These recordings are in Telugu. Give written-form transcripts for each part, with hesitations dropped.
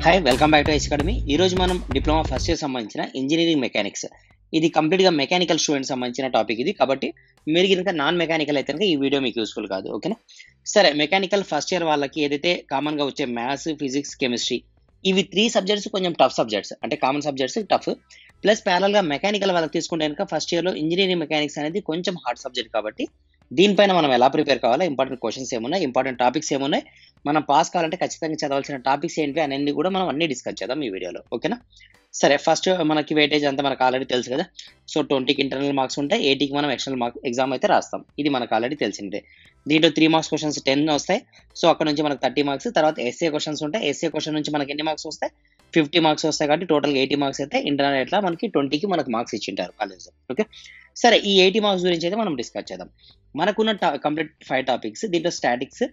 Hi welcome back to ice academy. ఈ రోజు మనం డిప్లొమా ఫస్ట్ ఇయర్ సంబంధించిన ఇంజనీరింగ్ మెకానిక్స్, ఇది కంప్లీట్గా మెకానికల్ స్టూడెంట్ సంబంధించిన టాపిక్ ఇది. కాబట్టి మీరు కనుక నాన్ మెకానికల్ అయితే కనుక ఈ వీడియో మీకు యూస్ఫుల్ కాదు. ఓకేనా? సరే, మెకానికల్ ఫస్ట్ ఇయర్ వాళ్ళకి ఏదైతే కామన్గా వచ్చే మ్యాథ్స్, ఫిజిక్స్, కెమిస్ట్రీ, ఇవి 3 సబ్జెక్ట్స్ కొంచెం టఫ్ సబ్జెక్ట్స్, అంటే కామన్ సబ్జెక్ట్స్ టఫ్. ప్లస్ ప్యారల్గా మెకానికల్ వాళ్ళకి తీసుకుంటే కనుక ఫస్ట్ ఇయర్లో ఇంజనీరింగ్ మెకానిక్స్ అనేది కొంచెం హార్డ్ సబ్జెక్ట్. కాబట్టి దీనిపైన మనం ఎలా ప్రిపేర్ కావాలో, ఇంపార్టెంట్ క్వశ్చన్స్ ఏమున్నాయి, ఇంపార్టెంట్ టాపిక్స్ ఏమున్నాయి, మనం పాస్ కావాలంటే ఖచ్చితంగా చదవాల్సిన టాపిక్స్ ఏంటి అనేది కూడా మనం అన్ని డిస్కస్ చేద్దాం ఈ వీడియోలో. ఓకేనా? సరే, ఫస్ట్ మనకి వెయిటేజ్ అంతా మనకు ఆల్రెడీ తెలుసు కదా. సో 20కి ఇంటర్నల్ మార్క్స్ ఉంటాయి, 80కి మనం ఎక్స్టర్నల్ మార్క్ ఎగ్జామ్ అయితే రాస్తాం. ఇది మనకు ఆల్రెడీ తెలిసిందే. దీంట్లో 3 మార్క్స్ క్వశ్చన్స్ 10 వస్తాయి. సో అక్కడ నుంచి మనకు 30 మార్క్స్. తర్వాత ఎస్ఏ క్వశ్చన్స్ ఉంటాయి. ఎస్ఏ క్వశ్చన్ నుంచి మనకి ఎన్ని మార్క్స్ వస్తాయి? 50 మార్క్స్ వస్తాయి. కాబట్టి టోటల్గా 80 మార్క్స్ అయితే ఇంటర్నల్ ఎట్లా మనకి 20కి మనకు మార్క్స్ ఇచ్చింటారు కాలేజ్. ఓకే, సరే, ఈ 80 మార్క్స్ గురించి అయితే మనం డిస్కస్ చేద్దాం. మనకున్న కంప్లీట్ 5 టాపిక్స్. దీంట్లో statics,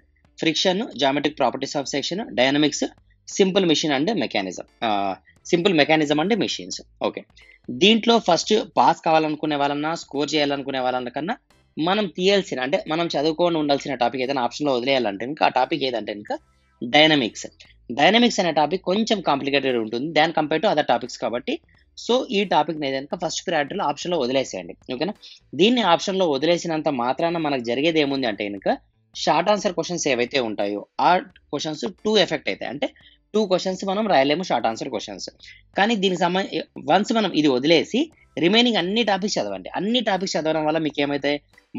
friction, geometric properties of section, dynamics, simple machine and mechanism, simple mechanism and machines. Okay, దీంట్లో ఫస్ట్ పాస్ కావాలనుకునే వాళ్ళన్నా, స్కోర్ చేయాలనుకునే వాళ్ళకన్నా మనం తీయాల్సిన, అంటే మనం చదువుకొని ఉండాల్సిన టాపిక్ ఏదైనా ఆప్షన్లో వదిలేయాలంటే ఇంకా ఆ టాపిక్ ఏదంటే ఇంకా డైనమిక్స్. డైనమిక్స్ అనే టాపిక్ కొంచెం కాంప్లికేటెడ్ ఉంటుంది దాని కంపేర్ టు అదర్ టాపిక్స్. కాబట్టి సో ఈ టాపిక్ని ఏదైనా ఫస్ట్ ప్రియారిటీలో ఆప్షన్లో వదిలేసేయండి. ఓకేనా? దీన్ని ఆప్షన్లో వదిలేసినంత మాత్రాన మనకు జరిగేది ఏముంది అంటే కనుక షార్ట్ ఆన్సర్ క్వశ్చన్స్ ఏవైతే ఉంటాయో ఆ క్వశ్చన్స్ 2 ఎఫెక్ట్ అవుతాయి. అంటే 2 క్వశ్చన్స్ మనం రాయలేము షార్ట్ ఆన్సర్ క్వశ్చన్స్. కానీ దీనికి సంబంధించి వన్స్ మనం ఇది వదిలేసి రిమైనింగ్ అన్ని టాపిక్స్ చదవండి. అన్ని టాపిక్స్ చదవడం వల్ల మీకు ఏమైతే,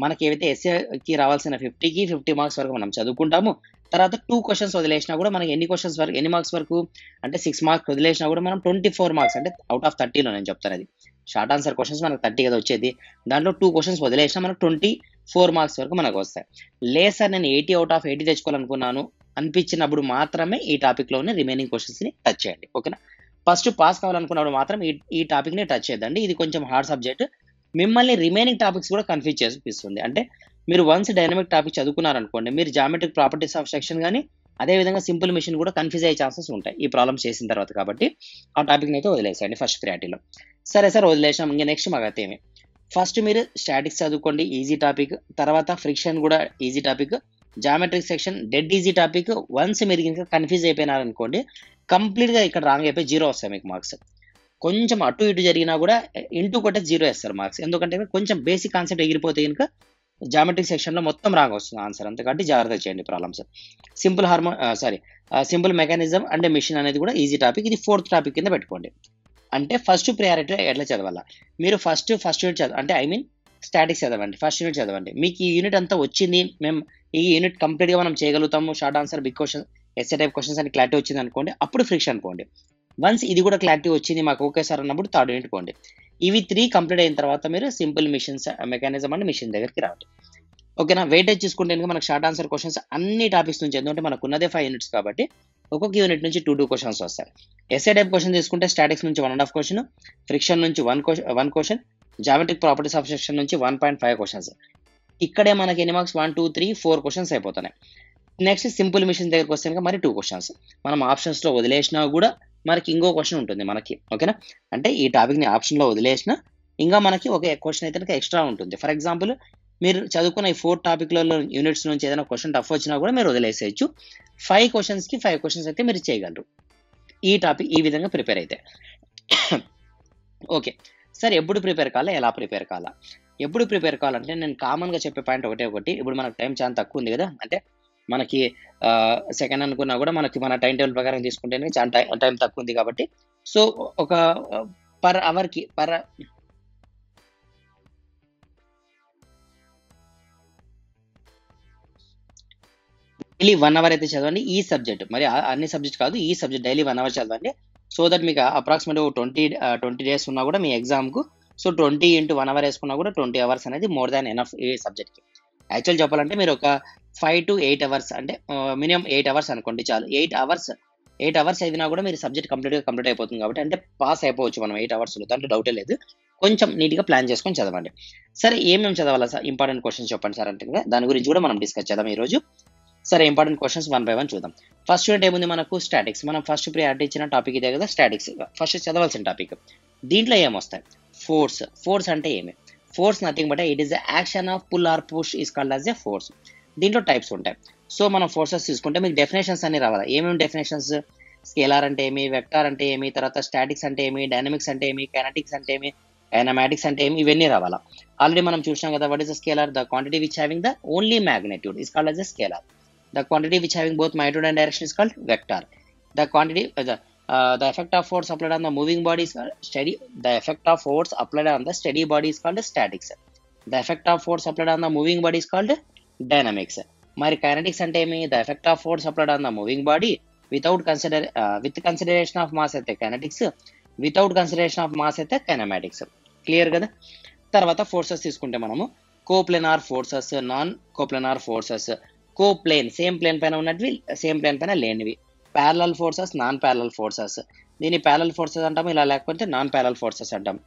మనకి ఏవైతే ఎస్ఏకి రావాల్సిన 50కి 50 మార్క్స్ వరకు మనం చదువుకుంటాము. తర్వాత 2 క్వశ్చన్స్ వదిలేసినా కూడా మనకి ఎన్ని క్వశ్చన్స్ వరకు, ఎన్ని మార్క్స్ వరకు అంటే 6 మార్క్స్ వదిలేసినా కూడా మనం 24 మార్క్స్, అంటే అవుట్ ఆఫ్ 30లో నేను చెప్తాను. అది షార్ట్ ఆన్సర్ క్వశ్చన్స్ మనకు 30 కదా వచ్చేది. దాంట్లో 2 క్వశ్చన్స్ వదిలేసినా మనకు 24 మార్క్స్ వరకు మనకు వస్తాయి. లేదు సార్, నేను 80 అవుట్ ఆఫ్ 80 తెచ్చుకోవాలనుకున్నాను అనిపించినప్పుడు మాత్రమే ఈ టాపిక్లోనే రిమైనింగ్ క్వశ్చన్స్ని టచ్ చేయండి. ఓకేనా? ఫస్ట్ పాస్ కావాలనుకున్నప్పుడు మాత్రం ఈ టాపిక్ని టచ్ చేద్దండి. ఇది కొంచెం హార్డ్ సబ్జెక్ట్. మిమ్మల్ని రిమైనింగ్ టాపిక్స్ కూడా కన్ఫ్యూజ్ చేపిస్తుంది. అంటే మీరు వన్స్ డైనమిక్ టాపిక్ చదువుకున్నారనుకోండి, మీరు జామెట్రిక్ ప్రాపర్టీస్ ఆఫ్ సెక్షన్ కానీ అదేవిధంగా సింపుల్ మెషిన్ కూడా కన్ఫ్యూజ్ అయ్యే ఛాన్సెస్ ఉంటాయి ఈ ప్రాబ్లమ్స్ చేసిన తర్వాత. కాబట్టి ఆ టాపిక్ని అయితే వదిలేసేయండి ఫస్ట్ ప్రియారిటీలో. సరే సార్, వదిలేసాం. ఇంకా నెక్స్ట్ మాకైతే ఏమి, ఫస్ట్ మీరు స్టాటిక్స్ చదువుకోండి, ఈజీ టాపిక్. తర్వాత ఫ్రిక్షన్ కూడా easy topic. Geometric section dead easy topic. Once మీరు ఇంకా కన్ఫ్యూజ్ అయిపోయినారనుకోండి, కంప్లీట్గా ఇక్కడ రాంగ్ అయిపోయి 0 వస్తాయి మీకు మార్క్స్. కొంచెం అటు ఇటు జరిగినా కూడా ఇంటూ కొట్టే 0 వేస్తారు మార్క్స్. ఎందుకంటే కొంచెం బేసిక్ కాన్సెప్ట్ ఎగిరిపోతే కనుక జామెట్రిక్ సెక్షన్లో మొత్తం రాంగ్ వస్తుంది ఆన్సర్. అంతకంటే జాగ్రత్త చేయండి problems. Simple mechanism and mission అనేది కూడా ఈజీ టాపిక్. ఇది 4th టాపిక్ కింద పెట్టుకోండి. అంటే ఫస్ట్ ప్రియారిటీ ఎట్లా చదవాలా, మీరు ఫస్ట్ యూనిట్ చదవండి. అంటే ఐ మీన్ స్టాటిక్స్ చదవండి, ఫస్ట్ యూనిట్ చదవండి. మీకు ఈ యూనిట్ అంతా వచ్చింది, మేము ఈ యూనిట్ కంప్లీట్గా మనం చేయగలుగుతాము, short answer, big question, SA type questions అని క్లారిటీ వచ్చింది అనుకోండి, అప్పుడు ఫ్రిక్షన్ అనుకోండి. వన్స్ ఇది కూడా క్లారిటీ వచ్చింది మాకు ఓకే సార్ అన్నప్పుడు 3rd యూనిట్ పోండి. ఇవి 3 కంప్లీట్ అయిన తర్వాత మీరు simple missions, mechanism and mission దగ్గరికి రావాలి. ఓకేనా? వెయిటేజ్ చూసుకుంటే కనుక మనకు షార్ట్ ఆన్సర్ క్వశ్చన్స్ అన్ని టాపిక్స్ నుంచి, ఎందుకంటే మనకు ఉన్నదే 5 యూనిట్స్ కాబట్టి ఒక్కొక్క యూనిట్ నుంచి 2 క్వశ్చన్స్ వస్తాయి. ఎస్ఏ టైప్ క్వశ్చన్ తీసుకుంటే స్టాటిక్స్ నుంచి 1.5 క్వశ్చన్, ఫ్రిక్షన్ నుంచి 1 question, geometric properties of section నుంచి 1.5 క్వశ్చన్స్. ఇక్కడే మనకి ఎన్ని మార్క్స్, 1 2 3 4 క్వశ్చన్స్ అయిపోతున్నాయి. నెక్స్ట్ సింపుల్ మిషన్ దగ్గరకు వస్తే కనుక మరి 2 క్వశ్చన్స్. మనం ఆప్షన్స్లో వదిలేసినా కూడా మనకి ఇంకో క్వశ్చన్ ఉంటుంది మనకి. ఓకేనా? అంటే ఈ టాపిక్ని ఆప్షన్లో వదిలేసినా ఇంకా మనకి ఒక క్వశ్చన్ అయితే ఎక్స్ట్రా ఉంటుంది. ఫర్ ఎగ్జాంపుల్, మీరు చదువుకున్న ఈ 4 టాపిక్లలో యూనిట్స్ నుంచి ఏదైనా క్వశ్చన్ టఫ్ వచ్చినా కూడా మీరు వదిలేసేయచ్చు. 5 క్వశ్చన్స్కి 5 క్వశ్చన్స్ అయితే మీరు చేయగలరు ఈ టాపిక్ ఈ విధంగా ప్రిపేర్ అయితే. ఓకే సార్, ఎప్పుడు ప్రిపేర్ కావాలా, ఎలా ప్రిపేర్ కావాలా? ఎప్పుడు ప్రిపేర్ కావాలంటే నేను కామన్గా చెప్పే పాయింట్ ఒకటి. ఇప్పుడు మనకు టైం చాలా తక్కువ ఉంది కదా. అంటే మనకి సెకండ్ అనుకున్నా కూడా మనకి మన టైం టేబుల్ ప్రకారం తీసుకుంటేనే చాలా టైం తక్కువ ఉంది. కాబట్టి సో ఒక పర్ అవర్కి డైలీ 1 అవర్ అయితే చదవండి ఈ సబ్జెక్ట్. మరి అన్ని సబ్జెక్ట్ కాదు, ఈ సబ్జెక్ట్ డైలీ 1 అవర్ చదవండి. సో దట్ మీకు అప్రాక్సిమేట్ 20 డేస్ ఉన్నా కూడా మీ ఎగ్జామ్కు, సో 20 × 1 అవర్ వేసుకున్నా కూడా 20 అవర్స్ అనేది మోర్ దాన్ ఎనఫ్ ఈ సబ్జెక్ట్కి. యాక్చువల్ చెప్పాలంటే మీరు ఒక 5 to 8 అవర్స్, అంటే మినిమం 8 అవర్స్ అనుకోండి చాలు. 8 అవర్స్ చదివినా కూడా మీరు సబ్జెక్ట్ కంప్లీట్ అయిపోతుంది. కాబట్టి అంటే పాస్ అయిపోవచ్చు మనం 8 అవర్స్లో, దాంట్లో డౌటే లేదు. కొంచెం నీట్గా ప్లాన్ చేసుకొని చదవండి. సరే, ఏమేమి చదవాలా సార్, ఇంపార్టెంట్ క్వశ్చన్స్ చెప్పండి సార్ అంటే దాని గురించి కూడా మనం డిస్కస్ చేద్దాం ఈరోజు. సరే, ఇంపార్టెంట్ క్వశ్చన్స్ 1 by 1 చూద్దాం. ఫస్ట్ యూనిట్ ఏముంది మనకు, స్టాటిక్స్. మనం ఫస్ట్ ప్రియారిటీ ఇచ్చిన టాపిక్ ఇదే కదా, స్టాటిక్స్ ఫస్ట్ చదవాల్సిన టాపిక్. దీంట్లో ఏమొస్తాయి, ఫోర్స్ అంటే ఏమి? Force nothing but it is the action of pull or push is called as a force. దీంట్లో టైప్స్ ఉంటాయి. సో మనం ఫోర్సెస్ తీసుకుంటే మీకు డెఫినేషన్స్ అన్ని రావాలి. ఏమేమి డెఫినేషన్స్, స్కేలార్ అంటే ఏమి, వెక్టార్ అంటే ఏమి, తర్వాత స్టాటిక్స్ అంటే ఏమి, డైనమిక్స్ అంటే ఏమి, కైనటిక్స్ అంటే ఏమి, కైనమాటిక్స్ అంటే ఏమి, ఇవన్నీ రావాలా. ఆల్రెడీ మనం చూసినాం కదా, what is the scalar? The quantity which having the only magnitude is called as a scalar. The quantity which having both magnitude and direction is called vector. The quantity the effect of force applied on the moving body is called steady. The effect of force applied on the steady body is called statics. The effect of force applied on the moving body is called dynamics. మరి కైనటిక్స్ అంటే ఏమి? The effect of force applied on the moving body with consideration of mass అయితే kinetics, without consideration of mass అయితే కైనమాటిక్స్. క్లియర్ కదా? తర్వాత ఫోర్సెస్ తీసుకుంటే మనము coplanar forces, non coplanar forces, coplane same plane పైన ఉన్నటివి, సేమ్ ప్లేన్ పైన లేనివి, parallel forces, non parallel forces. దీన్ని ప్యారలల్ ఫోర్సెస్ అంటాము, ఇలా లేకపోతే నాన్ ప్యారలల్ ఫోర్సెస్ అంటాం.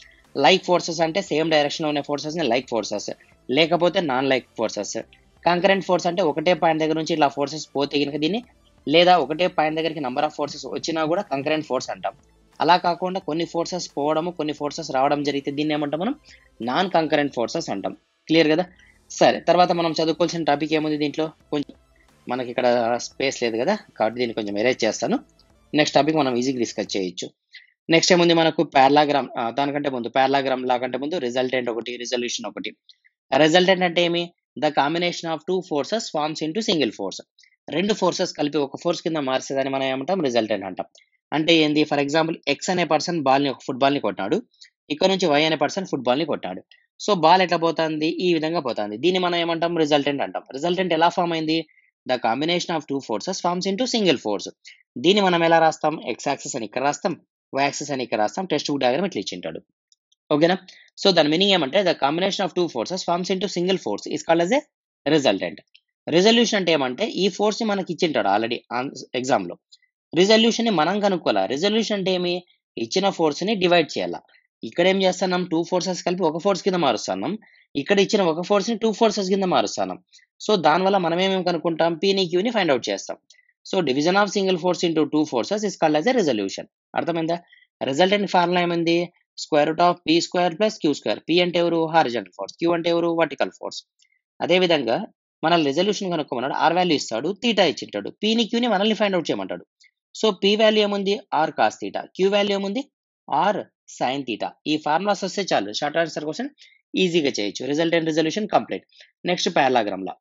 లైక్ ఫోర్సెస్ అంటే సేమ్ డైరెక్షన్ లో ఉన్న ఫోర్సెస్ ని లైక్ ఫోర్సెస్, లేకపోతే non like forces. Concurrent force అంటే ఒకటే పాయింట్ దగ్గర నుంచి ఇలా ఫోర్సెస్ పోతే కనుక దీన్ని, లేదా ఒకటే పాయింట్ దగ్గరికి నంబర్ ఆఫ్ ఫోర్సెస్ వచ్చినా కూడా కంకరెంట్ ఫోర్స్ అంటాం. అలా కాకుండా కొన్ని ఫోర్సెస్ పోవడము, కొన్ని ఫోర్సెస్ రావడం జరిగితే దీన్ని ఏమంటాం మనం? నాన్ కంకరెంట్ ఫోర్సెస్ అంటాం. క్లియర్ కదా? సరే, తర్వాత మనం చదువుకోవాల్సిన టాపిక్ ఏముంది దీంట్లో? కొంచెం మనకి ఇక్కడ స్పేస్ లేదు కదా, కాబట్టి దీన్ని కొంచెం ఎరేజ్ చేస్తాను. నెక్స్ట్ టాపిక్ మనం ఈజీగా డిస్కస్ చేయొచ్చు. నెక్స్ట్ ఏముంది మనకు? పారలాగ్రామ్. దానికంటే ముందు పారలాగ్రామ్ లా కంటే ముందు రిజల్టెంట్ ఒకటి, రిజల్యూషన్ ఒకటి. రిజల్టెంట్ అంటే ఏమి? The combination of two forces forms into single force. రెండు ఫోర్సెస్ కలిపి ఒక ఫోర్స్ కింద మార్చేదని మనం ఏమంటాం? రిజల్టెంట్ అంటాం. అంటే ఏంది? ఫర్ ఎగ్జాంపుల్ ఎక్స్ అనే పర్సన్ ఫుట్బాల్ ని కొట్టాడు, ఇక్కడ నుంచి వై అనే పర్సన్ ఫుట్బాల్ ని కొట్టాడు. సో బాల్ ఎట్లా పోతుంది? ఈ విధంగా పోతుంది. దీన్ని మనం ఏమంటాం? రిజల్టెంట్ అంటాం. రిజల్టెంట్ ఎలా ఫామ్ అయింది? The combination of two forces forms into single force. దీన్ని మనం ఎలా రాస్తాం? ఎక్స్ యాక్సిస్ అని ఇక్కడ రాస్తాం, వై యాక్సిస్ అని ఇక్కడ రాస్తాం. టెక్స్ట్ బుక్ డయాగ్రామ్ ఇట్లా ఇచ్చింటాడు. ఓకేనా? సో దాని మీనింగ్ ఏమంటే the combination of two forces forms into single force is called as a resultant. Resolution అంటే ఏమంటే ఈ ఫోర్స్ ని మనకి ఇచ్చింటాడు ఆల్రెడీ ఎగ్జామ్ లో. రిజల్యూషన్ ని మనం కనుక్కోవాలా. రిజల్యూషన్ అంటే ఏమి? ఇచ్చిన ఫోర్స్ ని డివైడ్ చేయాలా. ఇక్కడ ఏం చేస్తున్నాం? టూ ఫోర్సెస్ కలిపి ఒక ఫోర్స్ కింద మారుస్తున్నాం. ఇక్కడ ఇచ్చిన ఒక ఫోర్స్ ని టూ ఫోర్సెస్ కింద మారుస్తున్నాం. సో దానివల్ల మనం ఏమేమి కనుక్కుంటాం? పీని క్యూని ఫైండ్ అవుట్ చేస్తాం. So division of single force into two forces is called as a resolution. అర్థమైందా? రిజల్టెంట్ ఫార్ములా ఏమైంది? Square root of P square plus Q square. P అంటే ఎవరు? Horizontal force. క్యూ అంటే ఎవరు? Vertical force. అదే విధంగా మన రిజల్యూషన్ కనుక్కోమన్నాడు, ఆర్ వాల్యూ ఇస్తాడు, తీటా ఇచ్చింటాడు, పీని క్యూని మనల్ని ఫైండ్ అవుట్ చేయమంటాడు. సో పీ వాల్యూ ఏముంది? R cos theta. Q value ఏముంది? R sine theta. ఈ ఫార్ములాస్ వస్తే చాలు, షార్ట్ ఆన్సర్ క్వశ్చన్ ఈజీగా చేయొచ్చు. Resultant resolution complete. Next parallelogram law.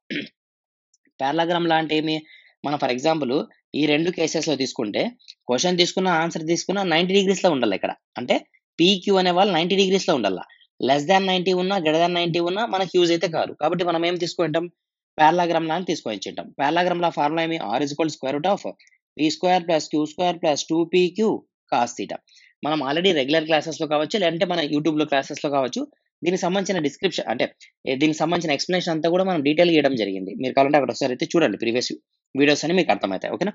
Parallelogram law అంటే ఏమి? మనం ఫర్ ఎగ్జాంపుల్ ఈ రెండు కేసెస్ లో తీసుకుంటే క్వశ్చన్ తీసుకున్న, ఆన్సర్ తీసుకున్న 90 degrees లో ఉండాలి ఇక్కడ. అంటే పీక్యూ అనే వాళ్ళు 90 degrees లో ఉండాలి. లెస్ దాన్ 90 ఉన్నా, గ్రేటర్ దాన్ 90 ఉన్నా మనకి యూజ్ అయితే కాదు. కాబట్టి మనం ఏం తీసుకుంటాం? పారలాగ్రామ్ లా అని తీసుకొచ్చింటాం. పారలాగ్రామ్ లా ఫార్ములా ఏమి? R is equal square root of P square plus Q square plus 2pq cos theta. మనం ఆల్రెడీ రెగ్యులర్ క్లాసెస్ లో కావచ్చు, లేదంటే మన యూట్యూబ్ లో క్లాసెస్ లో కావచ్చు, దీనికి సంబంధించిన డిస్క్రిప్షన్ అంటే దీనికి సంబంధించిన ఎక్స్ప్లెనేషన్ అంతా కూడా మనం డీటెయిల్ ఇవ్వడం జరిగింది. మీరు కావాలంటే అక్కడ ఒకసారి అయితే చూడండి, ప్రీవియస్ వీడియోస్ అని మీకు అర్థమవుతాయి. ఓకేనా?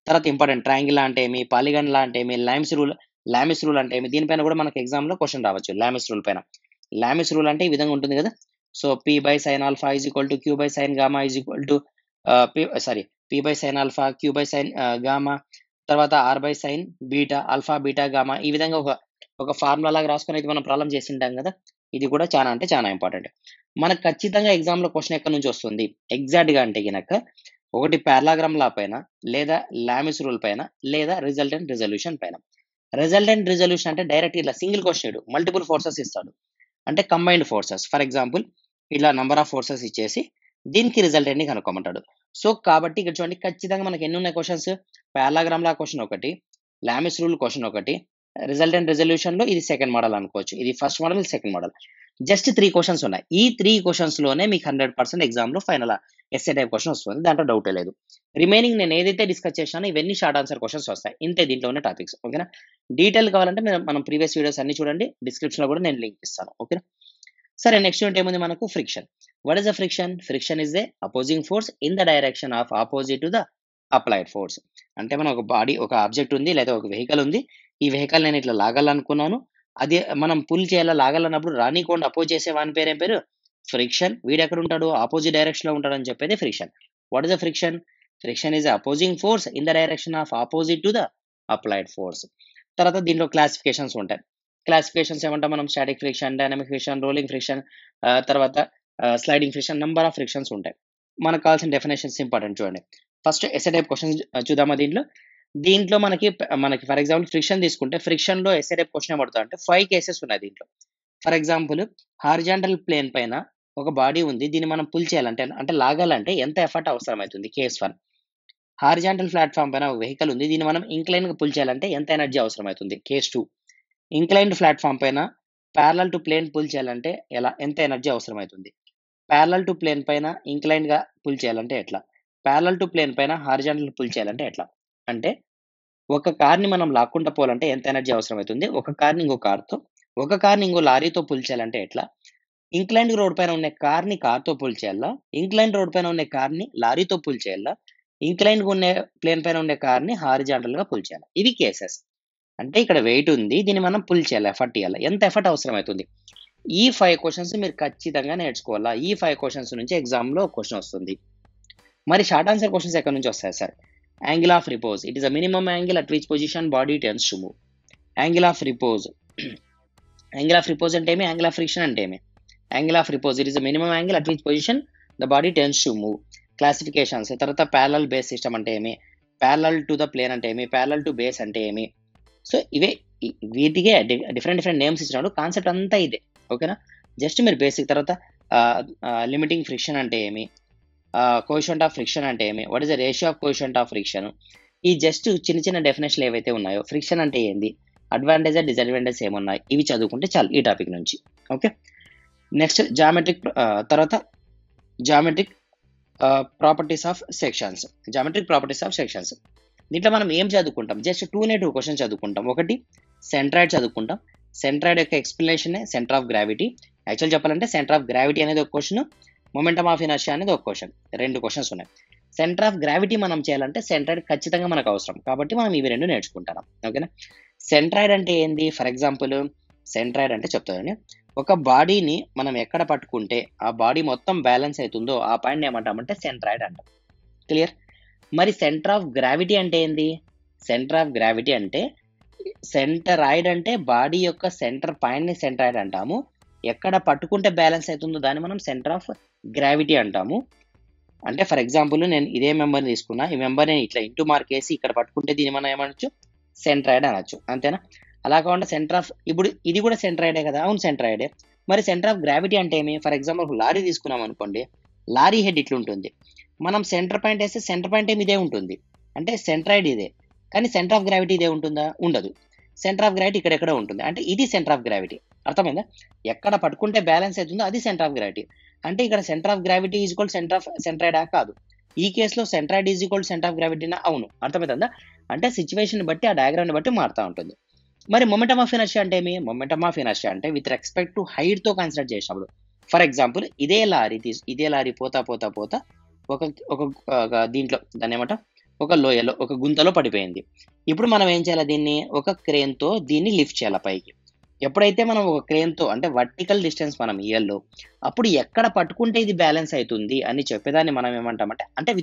తర్వాత ఇంపార్టెంట్ ట్రయాంగిల్ అంటే ఏమి, పాలిగన్ లా అంటే ఏమి, లామిస్ రూల్ అంటే ఏమి, దీనిపైన కూడా మనకి ఎగ్జామ్ లో క్వశ్చన్ రావచ్చు. లామిస్ రూల్ పైన. లామిస్ రూల్ అంటే ఈ విధంగా ఉంటుంది కదా. So p by sin alpha is equal to q by sin gamma is equal to p by sin alpha, q by sin gamma, తర్వాత r by sin beta, alpha beta gamma, ఈ విధంగా ఒక ఫార్ములా లాగా రాసుకొని అయితే మనం ప్రాబ్లం చేసి ఉంటాం కదా. ఇది కూడా చాలా అంటే చాలా ఇంపార్టెంట్. మనకు ఖచ్చితంగా ఎగ్జామ్ లో క్వశ్చన్ ఎక్కడి నుంచి వస్తుంది ఎగ్జాక్ట్ గా అంటే గనక, ఒకటి పారలాగ్రామ్ లా పైన, లేదా లామిస్ రూల్ పైన, లేదా రిజల్టెంట్ రిజల్యూషన్ పైన. రిజల్టెంట్ రిజల్యూషన్ అంటే డైరెక్ట్ ఇలా సింగిల్ క్వశ్చన్ మల్టిపుల్ ఫోర్సెస్ ఇస్తాడు, అంటే కంబైన్డ్ ఫోర్సెస్. ఫర్ ఎగ్జాంపుల్ ఇలా నంబర్ ఆఫ్ ఫోర్సెస్ ఇచ్చేసి దీనికి రిజల్టెంట్ ని కనుక్కోమంటాడు. సో కాబట్టి ఇక్కడ చూడండి, ఖచ్చితంగా మనకి ఎన్ని ఉన్నాయి క్వశ్చన్స్? పారలాగ్రామ్ లా క్వశ్చన్ ఒకటి, లామిస్ రూల్ క్వశ్చన్ ఒకటి, రిజల్టెంట్ రిజల్యూషన్ లో ఇది సెకండ్ మోడల్ అనుకోవచ్చు, ఇది ఫస్ట్ మోడల్, ఇది సెకండ్ మోడల్. జస్ట్ 3 క్వశ్చన్స్ ఉన్నాయి. ఈ 3 క్వశ్చన్స్ లోనే మీకు 100% ఎగ్జామ్ లో ఫైనల్ ఎస్ఏ టైప్ క్వశ్చన్ వస్తుంది, దాంట్లో డౌటే లేదు. రిమైనింగ్ నేను ఏదైతే డిస్కస్ చేశానో ఇవన్నీ షార్ట్ ఆన్సర్ క్వశ్చన్స్ వస్తాయి. ఇంతే దీంట్లో ఉన్న టాపిక్స్. ఓకేనా? డీటెయిల్ కావాలంటే మనం ప్రీవియస్ వీడియోస్ అన్ని చూడండి, డిస్క్రిప్షన్ లో కూడా నేను లింక్ ఇస్తాను. ఓకేనా? సరే, నెక్స్ట్ యూనిట్ ఏముంది మనకు? Friction. What is the friction? Friction is a opposing force in the direction of opposite to the applied force. అంటే మనం ఒక ఆబ్జెక్ట్ ఉంది, లేదా ఒక వెహికల్ ఉంది. ఈ వెహికల్ నేను ఇట్లా లాగాలనుకున్నాను, అది మనం పుల్ చేయాలా, లాగాలన్నప్పుడు రానికుండా అపోజ్ చేసే వాని పేరు ఏం పేరు? ఫ్రిక్షన్. వీడు ఎక్కడ ఉంటాడు? ఆపోజిట్ డైరెక్షన్ లో ఉంటాడు అని చెప్పేది friction. What is the friction? Friction is opposing force in the direction of opposite to the applied force. తర్వాత దీంట్లో క్లాసిఫికేషన్స్ ఉంటాయి. క్లాసిఫికేషన్స్ ఏమంటాం మనం? Static friction, dynamic friction, rolling friction, తర్వాత sliding friction, number of frictions ఉంటాయి. మనకు కావాల్సిన డెఫినేషన్స్ ఇంపార్టెంట్ చూడండి. ఫస్ట్ ఎస్ఏ టైప్ క్వశ్చన్స్ చూద్దామా దీంట్లో. దీంట్లో మనకి ఫర్ ఎగ్జాంపుల్ ఫ్రిక్షన్ తీసుకుంటే ఫ్రిక్షన్‌లో ఎస్ఏ టైప్ క్వెషన్ ఏం అడుగుతాడంటే 5 కేసెస్ ఉన్నాయి దీంట్లో. ఫర్ ఎగ్జాంపుల్ హారిజాంటల్ ప్లేన్ పైన ఒక బాడీ ఉంది. దీన్ని మనం పుల్ చేయాలంటే అంటే లాగాలంటే ఎంత ఎఫర్ట్ అవసరమైతుంది? కేస్ 1. హారిజాంటల్ ప్లాట్‌ఫార్మ్ పైన ఒక వెహికల్ ఉంది. దీన్ని మనం ఇంక్లైన్‌గా పుల్ చేయాలంటే ఎంత ఎనర్జీ అవసరమైతుంది? కేస్ 2. ఇంక్లైన్డ్ ప్లాట్‌ఫార్మ్ పైన పారలెల్ టు ప్లేన్ పుల్ చేయాలంటే ఎంత ఎనర్జీ అవసరమైతుంది? పారలెల్ టు ప్లేన్ పైన ఇంక్లైన్డ్‌గా పుల్ చేయాలంటే ఎట్లా? పారలెల్ టు ప్లేన్ పైన హారిజాంటల్ పుల్ చేయాలంటే ఎట్లా? అంటే ఒక కార్‌ని మనం లాక్కుంటా పోవాలంటే ఎంత ఎనర్జీ అవసరమైతుంది? ఒక కార్‌ని ఇంకో కార్‌తో, ఒక కార్‌ని ఇంకో లారీతో పుల్ చేయాలంటే ఎట్లా? ఇంక్లైన్డ్ రోడ్ పైన ఉన్న కార్‌ని కార్‌తో పుల్ చేయాలా? ఇంక్లైన్డ్ రోడ్ పైన ఉన్న కార్‌ని లారీతో పుల్ చేయాలా? ఇంక్లైన్డ్‌గా ఉండే ప్లేన్ పైన ఉండే కార్‌ని హారిజాంటల్‌గా పుల్ చేయాలా? ఇవి కేసెస్. అంటే ఇక్కడ వెయిట్ ఉంది. దీన్ని మనం పుల్ చేయాలి. ఎఫర్ట్ ఇయ్యాలి. ఎంత ఎఫర్ట్ అవసరమైతుంది? ఈ 5 క్వెషన్స్ మీరు ఖచ్చితంగా నేర్చుకోవాలా. ఈ 5 క్వెషన్స్ నుంచి ఎగ్జామ్‌లో క్వెషన్ వస్తుంది. మరి షార్ట్ ఆన్సర్ క్వెషన్స్ ఎక్కడి నుంచి వస్తాయి sir? Angle of repose. It is the minimum angle at which position body tends to move. Angle of repose. Angle of repose అంటే ఏమి? యాంగిల్ ఆఫ్ ఫ్రిక్షన్ అంటే ఏమి? Angle of repose it is the minimum angle at which position the body tends to move. Classifications. తర్వాత పారలెల్ బేస్ సిస్టమ్ అంటే ఏమి? పారలెల్ టు ద ప్లేన్ అంటే ఏమి? పారలెల్ టు బేస్ అంటే ఏమి? సో ఇవే వీటికే డిఫరెంట్ నేమ్స్ ఇచ్చినప్పుడు కాన్సెప్ట్ అంతా ఇదే. ఓకేనా? జస్ట్ మీరు బేసిక్ తర్వాత లిమిటింగ్ ఫ్రిక్షన్ అంటే ఏమి? కోఎఫిషియంట్ ఆఫ్ ఫ్రిక్షన్ అంటే ఏమి? What is the ratio of coefficient of friction? ఈ జస్ట్ చిన్న డెఫినేషన్‌లు ఏవైతే ఉన్నాయో ఫ్రిక్షన్ అంటే ఏంది? అడ్వాంటేజ్, డిసడ్వాంటేజ్ ఏమున్నాయి? ఇవి చదువుకుంటే చాలు ఈ టాపిక్ నుంచి. ఓకే. నెక్స్ట్ తర్వాత geometric properties of sections. Geometric properties of sections. దీంట్లో మనం ఏం చదువుకుంటాం? జస్ట్ 2 క్వెషన్స్ చదువుకుంటాం. ఒకటి సెంట్రాయిడ్ చదువుకుంటాం. సెంట్రాయిడ్ యొక్క ఎక్స్‌ప్లనేషనే సెంటర్ ఆఫ్ గ్రావిటీ. యాక్చువల్ చెప్పాలంటే సెంటర్ ఆఫ్ గ్రావిటీ అనేది ఒక క్వెషన్. మొమెంటమ్ ఆఫ్ ఇనర్షియా అనేది ఒక క్వెషన్. 2 క్వెషన్స్ ఉన్నాయి. సెంటర్ ఆఫ్ గ్రావిటీ మనం చేయాలంటే సెంట్రాయిడ్ ఖచ్చితంగా మనకు అవసరం. కాబట్టి మనం ఇవి 2 నేర్చుకుంటాం. ఓకేనా? సెంట్రాయిడ్ అంటే ఏంది? ఫర్ ఎగ్జాంపుల్ సెంట్రాయిడ్ అంటే చెప్తానండి. ఒక బాడీని మనం ఎక్కడ పట్టుకుంటే ఆ బాడీ మొత్తం బ్యాలెన్స్ అవుతుందో ఆ పాయింట్‌ని ఏమంటామంటే సెంట్రాయిడ్ అంటాం. క్లియర్? మరి సెంటర్ ఆఫ్ గ్రావిటీ అంటే ఏంది? సెంటర్ ఆఫ్ గ్రావిటీ అంటే సెంటరాయిడ్ అంటే బాడీ యొక్క సెంటర్ పాయింట్‌ని సెంట్రాయిడ్ అంటాము. ఎక్కడ పట్టుకుంటే బ్యాలెన్స్ అవుతుందో దాన్ని మనం సెంటర్ ఆఫ్ గ్రావిటీ అంటాము. అంటే ఫర్ ఎగ్జాంపుల్ నేను ఇదే మెంబర్‌ని తీసుకున్నా. ఈ మెంబర్‌ని ఇట్లా ఇంటూ మార్క్ ఏసి ఇక్కడ పట్టుకుంటే దీన్ని మనం ఏమనొచ్చు? సెంట్రాయిడ్ అనొచ్చు. అంతేనా? అలా కాకుండా సెంటర్ ఆఫ్ ఇప్పుడు ఇది కూడా సెంట్రాయిడే కదా! అవును సెంట్రాయిడే. మరి సెంటర్ ఆఫ్ గ్రావిటీ అంటే ఏమి? ఫర్ ఎగ్జాంపుల్ ఒక లారీ తీసుకున్నాం అనుకోండి. లారీ హెడ్ ఇట్లుంటుంది. మనం సెంటర్ పాయింట్ ఏస్తే సెంటర్ పాయింట్ ఏమో ఇదే ఉంటుంది. అంటే సెంట్రాయిడ్ ఇదే. కానీ సెంటర్ ఆఫ్ గ్రావిటీ ఇదే ఉంటుందా? ఉండదు. సెంటర్ ఆఫ్ గ్రావిటీ ఇక్కడెక్కడో ఉంటుంది. అంటే ఇది సెంటర్ ఆఫ్ గ్రావిటీ. అర్థమైందా? ఎక్కడ పట్టుకుంటే బ్యాలెన్స్ అవుతుందో అది సెంటర్ ఆఫ్ గ్రావిటీ. అంటే ఇక్కడ centre of gravity is equal centre of సెంట్రాయిడా? కాదు. ఈ కేస్‌లో centroid is equal centre of గ్రావిటీనా? అవును. అర్థమైతుందా? అంటే సిట్యుయేషన్‌ని బట్టి ఆ డయాగ్రామ్‌ని బట్టి మారుతా ఉంటుంది. మరి మొమెంటమ్ ఆఫ్ ఇనర్షియా అంటే ఏమి? మొమెంటమ్ ఆఫ్ ఇనర్షియా అంటే విత్ రెస్పెక్ట్ టు హైట్‌తో కన్సిడర్ చేసినప్పుడు. ఫర్ ఎగ్జాంపుల్ ఇదే లారీ పోతా ఒక ఒక దీంట్లో దాన్నేమంటాం? ఒక లోయలో, ఒక గుంతలో పడిపోయింది. ఇప్పుడు మనం ఏం చేయాలి దీన్ని? ఒక క్రేన్‌తో దీన్ని లిఫ్ట్ చేయాలి పైకి. ఎప్పుడైతే మనం ఒక క్రేన్‌తో అంటే వర్టికల్ డిస్టెన్స్ మనం ఇయ్యాలో, అప్పుడు ఎక్కడ పట్టుకుంటే ఇది బ్యాలెన్స్ అయితుంది అని చెప్పేదాన్ని మనం ఏమంటామంటే అంటే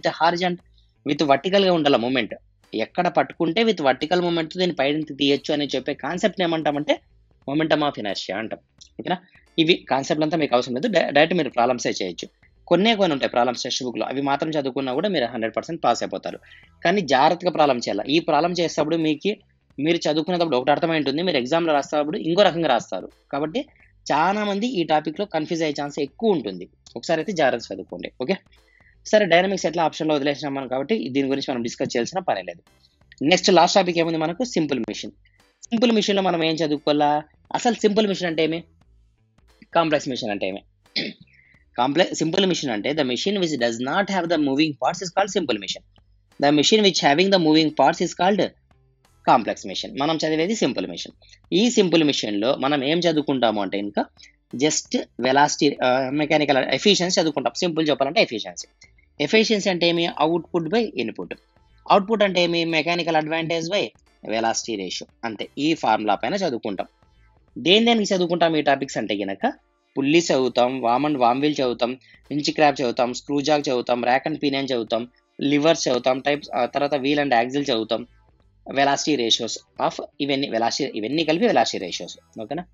విత్ వర్టికల్‌గా ఉండాల మూవ్‌మెంట్. ఎక్కడ పట్టుకుంటే విత్ వర్టికల్ మూవ్‌మెంట్‌తో దీన్ని పైకి తీయొచ్చు అని చెప్పే కాన్సెప్ట్‌ని ఏమంటామంటే మొమెంటమ్ ఆఫ్ ఇనర్షియా అంటాం. ఓకేనా? ఇవి కాన్సెప్ట్‌లంతా మీకు అవసరం లేదు. డైరెక్ట్ మీరు ప్రాబ్లమ్సే చేయొచ్చు. కొన్ని ఉంటాయి ప్రాబ్లమ్స్ టెక్స్ట్ బుక్‌లో. అవి మాత్రం చదువుకున్నా కూడా మీరు 100% పాస్ అయిపోతారు. కానీ జాగ్రత్తగా ప్రాబ్లమ్ చేయాల. ఈ ప్రాబ్లమ్ చేసేటప్పుడు మీరు చదువుకునేటప్పుడు ఒకటి అర్థమై ఉంటుంది. మీరు ఎగ్జామ్‌లో రాసేటప్పుడు ఇంకో రకంగా రాస్తారు. కాబట్టి చాలా మంది ఈ టాపిక్‌లో కన్‌ఫ్యూజ్ అయ్యే ఛాన్స్ ఎక్కువ ఉంటుంది. ఒకసారి అయితే జాగ్రత్తగా చదువుకోండి. ఓకే. సరే డైనమిక్స్ ఎట్లా ఆప్షన్‌లో వదిలేసినాం మనం కాబట్టి దీని గురించి మనం డిస్కస్ చేయాల్సిన పనే లేదు. నెక్స్ట్ లాస్ట్ టాపిక్ ఏముంది మనకు? Simple machine. సింపుల్ మెషిన్‌లో మనం ఏం చదువుకోవాలా? అసలు సింపుల్ మెషిన్ అంటే ఏమి? కాంప్లెక్స్ మెషిన్ అంటే ఏమి? సింపుల్ మెషిన్ అంటే the machine which does not have the moving parts is called simple machine. The machine which having the moving parts is called complex machine. మనం చదివేది సింపుల్ మెషిన్. ఈ సింపుల్ మెషిన్‌లో మనం ఏం చదువుకుంటాము అంటే ఇంకా జస్ట్ వెలాసిటీ మెకానికల్ ఎఫిషియన్సీ చదువుకుంటాం. సింపుల్ చెప్పాలంటే ఎఫిషియన్సీ. ఎఫిషియన్సీ అంటే ఏమి? Output by input. అవుట్‌పుట్ అంటే ఏమి? Mechanical advantage by velocity ratio. అంతే. ఈ ఫార్ములా పైన చదువుకుంటాం. దేనికి చదువుకుంటాం ఈ టాపిక్స్ అంటే గనక పుల్లీస్ చదువుతాం, వామ్ వీల్ చదువుతాం, ఇంచ్ క్రాబ్ చదువుతాం, స్క్రూ జాక్ చదువుతాం, ర్యాక్ అండ్ పినియన్ చదువుతాం, లివర్స్ చదువుతాం, తర్వాత వీల్ అండ్ యాక్సిల్ చదువుతాం, వెలాసిటీ రేషియోస్ ఆఫ్ ఇవన్నీ కలిపి వెలాసిటీ రేషియోస్. ఓకేనా?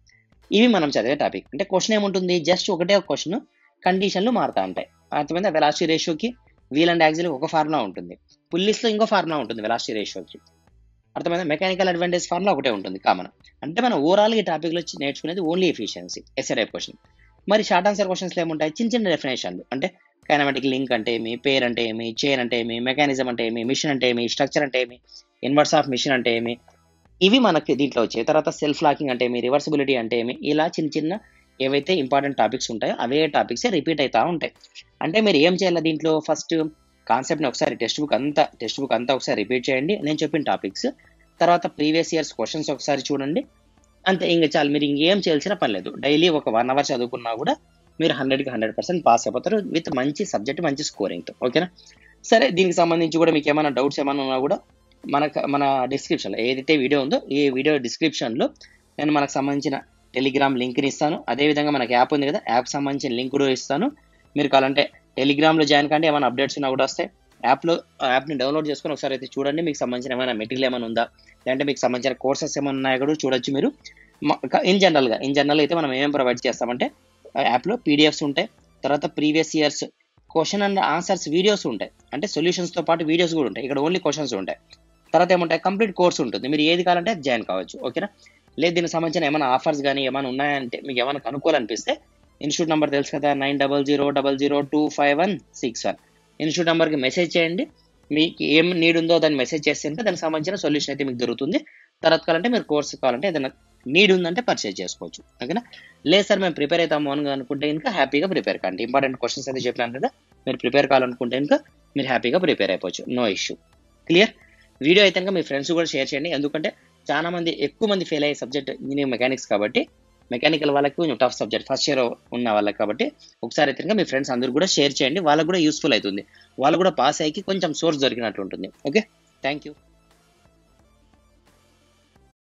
ఇవి మనం చదివే టాపిక్. అంటే క్వెషన్ ఏముంటుంది? జస్ట్ ఒకటే ఒక క్వెషన్, కండిషన్‌లు మారుతా ఉంటాయి. అర్థమైందా? వెలాసిటీ రేషియోకి వీల్ అండ్ యాక్సిల్ ఒక ఫార్ములా ఉంటుంది. పుల్లీస్‌లో ఇంకో ఫార్ములా ఉంటుంది వెలాసిటీ రేషియోకి. అర్థమైందా? మెకానికల్ అడ్వాంటేజ్ ఫార్ములా ఒకటే ఉంటుంది కామన్. అంటే మనం ఓవరాల్‌గా ఈ టాపిక్‌లో నేర్చుకునేది only efficiency SA type question. మరి షార్ట్ ఆన్సర్ క్వెషన్స్‌లో ఏముంటాయి? చిన్న చిన్న డెఫినేషన్‌లు. అంటే కైనమాటిక్ లింక్ అంటే ఏమి? పేర్ అంటే ఏమి? చైన్ అంటే ఏమి? మెకానిజం అంటే ఏమి? మిషన్ అంటే ఏమి? స్ట్రక్చర్ అంటే ఏమి? ఇన్వర్స్ ఆఫ్ మిషన్ అంటే ఏమి? ఇవి మనకి దీంట్లో వచ్చాయి. తర్వాత సెల్ఫ్ లాకింగ్ అంటే ఏమి? రివర్సిబిలిటీ అంటే ఏమి? ఇలా చిన్న చిన్న ఏవైతే ఇంపార్టెంట్ టాపిక్స్ ఉంటాయో అవే టాపిక్సే రిపీట్ అయితా ఉంటాయి. అంటే మీరు ఏం చేయాలి దీంట్లో ఫస్ట్ కాన్సెప్ట్‌ని ఒకసారి టెక్స్ట్ బుక్ అంతా ఒకసారి రిపీట్ చేయండి. నేను చెప్పిన టాపిక్స్. తర్వాత ప్రీవియస్ ఇయర్స్ క్వెషన్స్ ఒకసారి చూడండి. అంతే ఇంక చాలు. మీరు ఇంకేం చేయాల్సిన పని లేదు. డైలీ ఒక 1 అవర్ చదువుకున్నా కూడా మీరు 100కి 100% పాస్ అయిపోతారు విత్ మంచి సబ్జెక్ట్, మంచి స్కోరింగ్‌తో. ఓకేనా? సరే దీనికి సంబంధించి కూడా మీకేమైనా డౌట్స్ ఏమైనా ఉన్నా కూడా మన డిస్క్రిప్షన్‌లో ఏదైతే వీడియో ఉందో ఈ వీడియో డిస్క్రిప్షన్‌లో నేను మనకు సంబంధించిన టెలిగ్రామ్ లింక్‌ని ఇస్తాను. అదేవిధంగా మనకి యాప్ ఉంది కదా! యాప్‌కి సంబంధించిన లింక్ కూడా ఇస్తాను. మీరు కావాలంటే టెలిగ్రామ్‌లో జాయిన్ కండి. ఏమైనా అప్డేట్స్ ఉన్నా కూడా వస్తాయి. యాప్‌ని డౌన్‌లోడ్ చేసుకొని ఒకసారి అయితే చూడండి. మీకు సంబంధించిన ఏమైనా మెటీరియల్ ఏమైనా ఉందా? లేదంటే మీకు సంబంధించిన కోర్సెస్ ఏమైనా ఉన్నాయో కూడా చూడొచ్చు మీరు. ఇన్ జనరల్‌గా అయితే మనం ఏమేమి ప్రొవైడ్ చేస్తామంటే యాప్‌లో పీడిఎఫ్స్ ఉంటాయి. తర్వాత previous years question and answers videos ఉంటాయి. అంటే సొల్యూషన్స్‌తో పాటు వీడియోస్ కూడా ఉంటాయి. ఇక్కడ ఓన్లీ క్వెషన్స్ ఉంటాయి. తర్వాత ఏముంటాయి? కంప్లీట్ కోర్స్ ఉంటుంది. మీరు ఏది కావాలంటే అది జాయిన్ కావచ్చు. ఓకేనా? లేదు దీనికి సంబంధించిన ఏమైనా ఆఫర్స్ గాని ఏమైనా ఉన్నాయంటే మీకు ఏమైనా కనుక్కోవాలనిపిస్తే ఇన్‌స్టిట్యూట్ నంబర్ తెలుసు కదా! 900000256161 ఇన్‌స్టిట్యూట్ నంబర్‌కి మెసేజ్ చేయండి. మీకు ఏం నీడ్ ఉందో దాన్ని మెసేజ్ చేస్తే దానికి సంబంధించిన సొల్యూషన్ అయితే మీకు దొరుకుతుంది. తర్వాత కావాలంటే మీరు కోర్స్ కావాలంటే ఏదైనా నీడ్ ఉందంటే పర్చేజ్ చేసుకోవచ్చు. ఓకేనా? లేదు సార్ మేము ప్రిపేర్ అవుతాము అని అనుకుంటే గనుక హ్యాపీగా ప్రిపేర్ కండి. ఇంపార్టెంట్ క్వెషన్స్ అయితే చెప్పినాను కదా! మీరు ప్రిపేర్ కావాలనుకుంటే గనుక మీరు హ్యాపీగా ప్రిపేర్ అయిపోవచ్చు. No issue. క్లియర్? వీడియో అయితే కనుక మీ ఫ్రెండ్స్ కూడా షేర్ చేయండి. ఎందుకంటే ఎక్కువ మంది ఫెయిల్ అయ్యే సబ్జెక్ట్ ఇంజినీరింగ్ మెకానిక్స్ కాబట్టి మెకానికల్ వాళ్ళకి కొంచెం టఫ్ సబ్జెక్ట్ ఫస్ట్ ఇయర్ ఉన్న వాళ్ళకి కాబట్టి ఒకసారి అయితే కనుక మీ ఫ్రెండ్స్ అందరూ కూడా షేర్ చేయండి. వాళ్ళకి కూడా యూస్‌ఫుల్ అవుతుంది. వాళ్ళు కూడా పాస్ అయ్యి కొంచెం సోర్స్ దొరికినట్టు ఉంటుంది. ఓకే. Thank you.